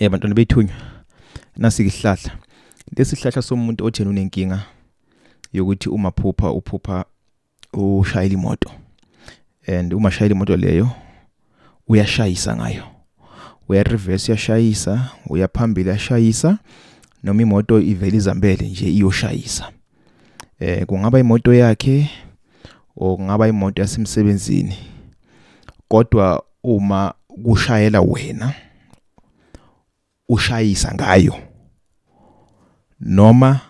Bantwana bethunywa nasi isihlahla. Lesi sihlahla somuntu othena unenkinga yokuthi uma uphupha ushayela imoto. And uma shayela imoto leyo uyashayisa ngayo. Uya reverse uyashayisa, uya phambili uyashayisa, noma imoto ivela izambele nje iyoshayisa. Kungaba imoto yakhe o kungaba imoto yasemsebenzini. Kodwa uma kushayela wena ushayisa ngayo, noma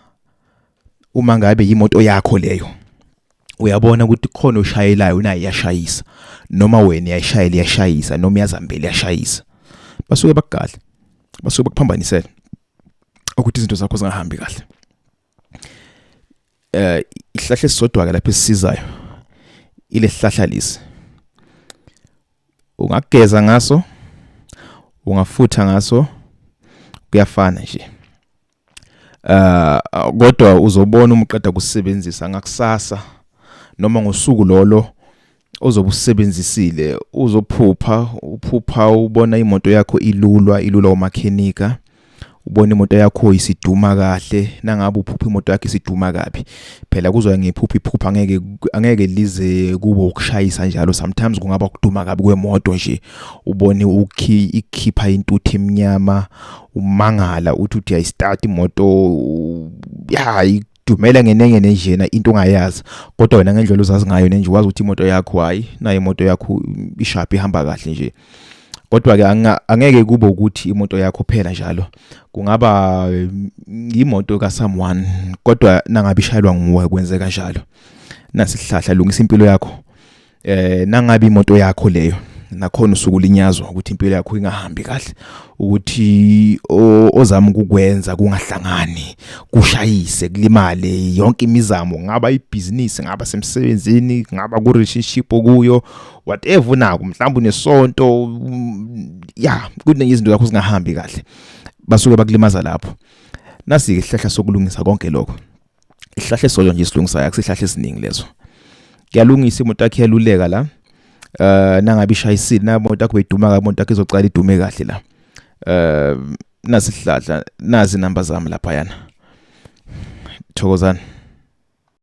uma ngabe imoto yakho leyo uyabona ukuthi khona ushayelayo naye yashayisa, noma wena yashayela yashayisa, noma yazambele yashayisa, basuke bakugadla, basuke bakuphambanisela ukuthi izinto zakho zingahambi kahle. Isihlahla esisodwa ke lapha esisizayo ile sihlahla lesi. Ungageza ngaso, ungafutha ngaso, kuyafana nje. Kodwa uzobona uma uqeda kusebenzisa ngakusasa noma ngosuku lolo ozobusebenzisile uphupha ubona imoto yakho ilulwa umakhenika, ubona imoto yakho isiduma kahle. Nangabe uphupha imoto yakho isiduma kabi, phela kuzoya ngephupha angeke lize kubo ukushayisa njalo. Sometimes kungaba ukuduma kabi kwemoto nje, ubone ikhipha intuthu eminyama, umangala uthi uyayistart imoto idumela ngenengene njena into ongayazi, kodwa wena ngendlela uzazi ngayo nje wazi ukuthi imoto yakho nayo imoto yakho ishaphi ihamba kahle nje. Kodwa ke angeke kube ukuthi imoto yakho phela njalo, kungaba imoto ka someone, kodwa nangabe ishayelwa nguwe kwenzeka njalo. Nasi isihlahla lungisa impilo yakho. Nangabe imoto yakho leyo nakhona usuku linyazwa ukuthi impilo yakho ingahambi kahle, ukuthi ozama ukukwenza kungahlangani, kushayise, kulimale yonke imizamo, ngaba ibusiness, ngaba semsebenzini, ngaba ku relationship okuyo, whatever nako, mhlawumbe unesonto, kuningi izinto zakho zingahambi kahle, basuke bakulimaza lapho. Nasi isihlahla sokulungisa konke lokho. Isihlahla esodwa nje isilungisayo, akusihlahla esiningi lezo. Kuyalungisa imoto yakho iyaluleka la. Nangabe ishayisile namoto yakho iduma kabi, imoto yakho izocala idume kahle la. Nasi isihlahla, nazi inamba zami lapha yana. Thokozani.